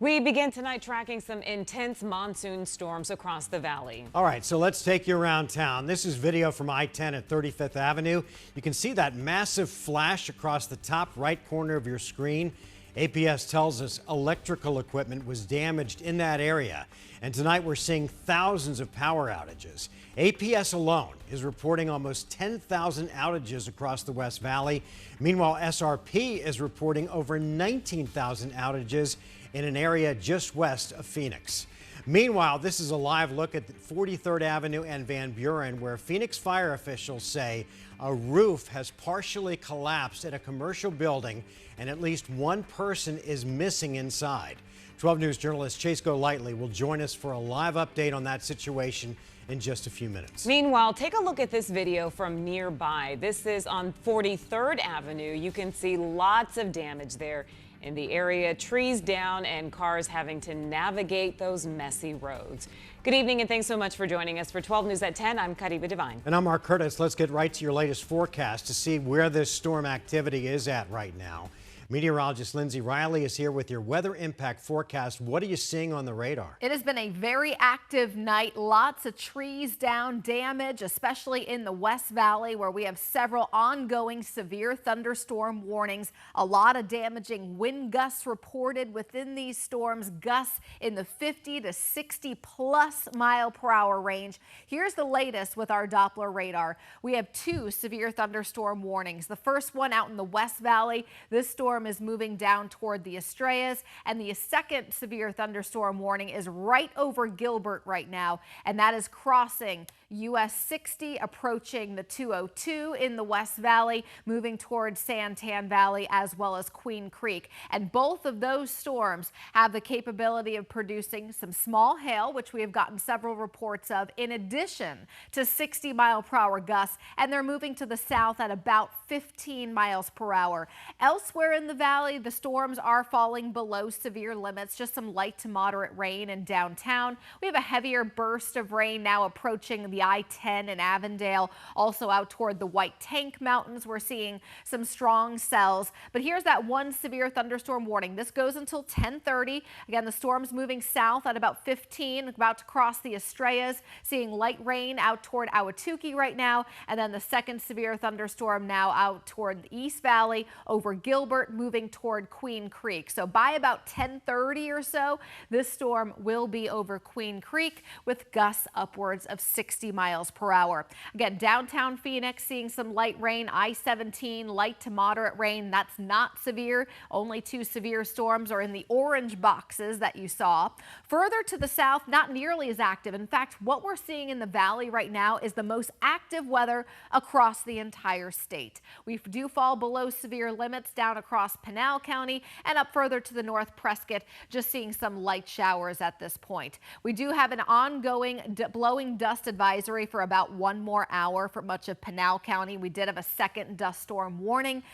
We begin tonight tracking some intense monsoon storms across the valley. All right, so let's take you around town. This is video from I-10 at 35th Avenue. You can see that massive flash across the top right corner of your screen. APS tells us electrical equipment was damaged in that area. And tonight we're seeing thousands of power outages. APS alone is reporting almost 10,000 outages across the West Valley. Meanwhile, SRP is reporting over 19,000 outages in an area just west of Phoenix. Meanwhile, this is a live look at 43rd Avenue and Van Buren, where Phoenix fire officials say a roof has partially collapsed at a commercial building and at least one person is missing inside. 12 News journalist Chase Golightly will join us for a live update on that situation in just a few minutes. Meanwhile, take a look at this video from nearby. This is on 43rd Avenue. You can see lots of damage there in the area, trees down and cars having to navigate those messy roads. Good evening and thanks so much for joining us for 12 News at 10. I'm Kariba Devine. And I'm Mark Curtis. Let's get right to your latest forecast to see where this storm activity is at right now. Meteorologist Lindsay Riley is here with your weather impact forecast. What are you seeing on the radar? It has been a very active night. Lots of trees down, damage, especially in the West Valley, where we have several ongoing severe thunderstorm warnings. A lot of damaging wind gusts reported within these storms, gusts in the 50 to 60 plus mile per hour range. Here's the latest with our Doppler radar. We have two severe thunderstorm warnings. The first one out in the West Valley. This storm is moving down toward the Estrellas, and the second severe thunderstorm warning is right over Gilbert right now, and that is crossing US 60, approaching the 202 in the West Valley, moving towards Santan Valley as well as Queen Creek. And both of those storms have the capability of producing some small hail, which we have gotten several reports of, in addition to 60 mile per hour gusts, and they're moving to the south at about 15 miles per hour. Elsewhere in the valley, the storms are falling below severe limits, just some light to moderate rain in downtown. We have a heavier burst of rain now approaching the I-10 in Avondale, also out toward the White Tank Mountains. We're seeing some strong cells, but here's that one severe thunderstorm warning. This goes until 10:30. Again, the storm's moving south at about 15, about to cross the Estrellas, seeing light rain out toward Ahwatukee right now, and then the second severe thunderstorm now out toward the East Valley over Gilbert, moving toward Queen Creek. So by about 10:30 or so, this storm will be over Queen Creek with gusts upwards of 60 miles per hour. Again, downtown Phoenix seeing some light rain, I-17 light to moderate rain. That's not severe. Only two severe storms are in the orange boxes that you saw. Further to the south, not nearly as active. In fact, what we're seeing in the valley right now is the most active weather across the entire state. We do fall below severe limits down across Pinal County and up further to the north, Prescott, just seeing some light showers at this point. We do have an ongoing blowing dust advisory for about one more hour for much of Pinal County. We did have a second dust storm warning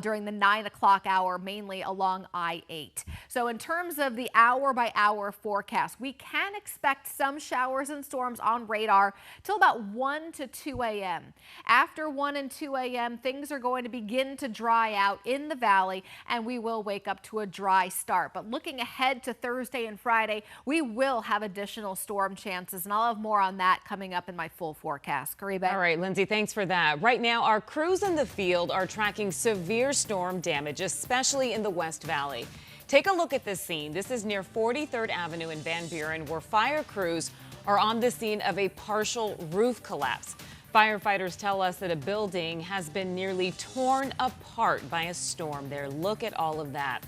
during the 9 o'clock hour, mainly along I-8. So in terms of the hour by hour forecast, we can expect some showers and storms on radar till about 1 to 2 a.m. After 1 and 2 a.m., things are going to begin to dry out in the valley, and we will wake up to a dry start. But looking ahead to Thursday and Friday, we will have additional storm chances, and I'll have more on that coming up in my full forecast. Kariba. All right, Lindsay, thanks for that. Right now, our crews in the field are tracking severe storm damage, especially in the West Valley. Take a look at this scene. This is near 43rd Avenue in Van Buren, where fire crews are on the scene of a partial roof collapse. Firefighters tell us that a building has been nearly torn apart by a storm there. Look at all of that.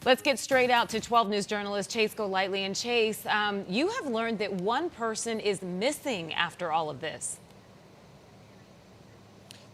Let's get straight out to 12 News journalist Chase Golightly. And Chase, you have learned that one person is missing after all of this.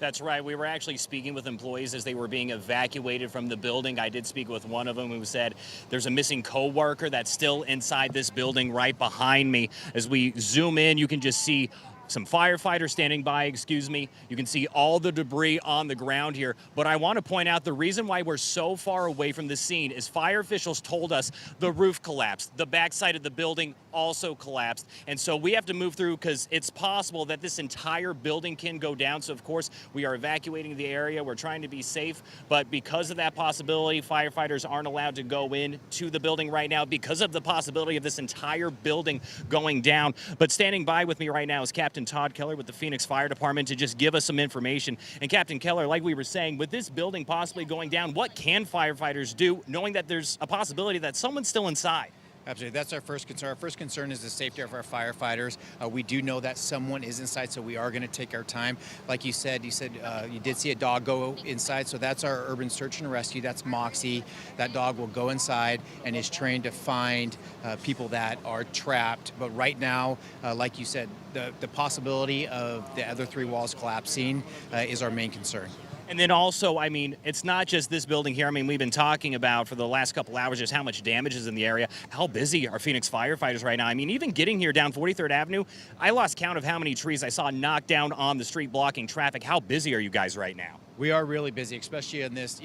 That's right. We were actually speaking with employees as they were being evacuated from the building. I did speak with one of them who said there's a missing co-worker that's still inside this building right behind me. As we zoom in, you can just see some firefighters standing by, excuse me. You can see all the debris on the ground here. But I want to point out the reason why we're so far away from the scene is fire officials told us the roof collapsed. The backside of the building also collapsed. And so we have to move through because it's possible that this entire building can go down. So, of course, we are evacuating the area. We're trying to be safe. But because of that possibility, firefighters aren't allowed to go in to the building right now because of the possibility of this entire building going down. But standing by with me right now is Captain Todd Keller with the Phoenix Fire Department to just give us some information. And Captain Keller, like we were saying, with this building possibly going down, what can firefighters do knowing that there's a possibility that someone's still inside? Absolutely. That's our first concern. Our first concern is the safety of our firefighters. We do know that someone is inside, so we are going to take our time. Like you said you did see a dog go inside, so that's our urban search and rescue. That's Moxie. That dog will go inside and is trained to find people that are trapped. But right now, like you said, the possibility of the other three walls collapsing is our main concern. And then also, I mean, it's not just this building here. I mean, we've been talking about for the last couple hours just how much damage is in the area, how busy are Phoenix firefighters right now. I mean, even getting here down 43rd Avenue, I lost count of how many trees I saw knocked down on the street blocking traffic. How busy are you guys right now? We are really busy, especially in this,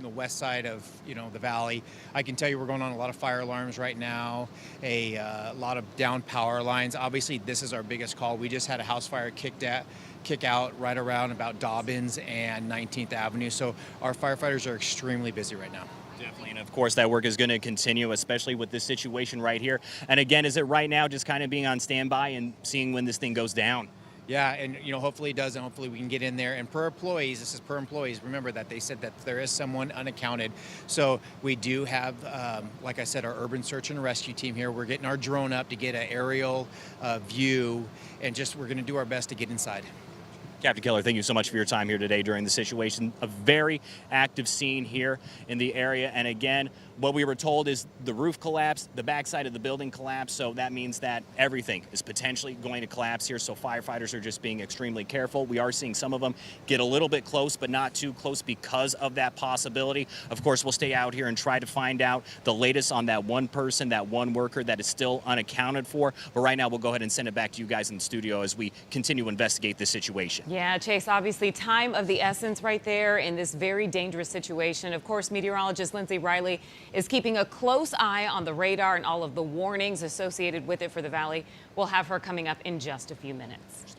the west side of the valley. I can tell you we're going on a lot of fire alarms right now, a lot of down power lines. Obviously, this is our biggest call. We just had a house fire kick out right around about Dobbins and 19th Avenue. So our firefighters are extremely busy right now. Definitely, and of course that work is going to continue, especially with this situation right here. And again, is it right now just kind of being on standby and seeing when this thing goes down? Yeah, and hopefully it does, and hopefully we can get in there. And per employees, this is per employees. Remember that they said that there is someone unaccounted. So we do have, like I said, our urban search and rescue team here. We're getting our drone up to get an aerial view, and we're going to do our best to get inside. Captain Keller, thank you so much for your time here today during the situation. A very active scene here in the area. And again, what we were told is the roof collapsed, the backside of the building collapsed. So that means that everything is potentially going to collapse here. So firefighters are just being extremely careful. We are seeing some of them get a little bit close, but not too close because of that possibility. Of course, we'll stay out here and try to find out the latest on that one person, that one worker that is still unaccounted for. But right now, we'll go ahead and send it back to you guys in the studio as we continue to investigate this situation. Yeah, Chase, obviously time of the essence right there in this very dangerous situation. Of course, meteorologist Lindsay Riley is keeping a close eye on the radar and all of the warnings associated with it for the valley. We'll have her coming up in just a few minutes.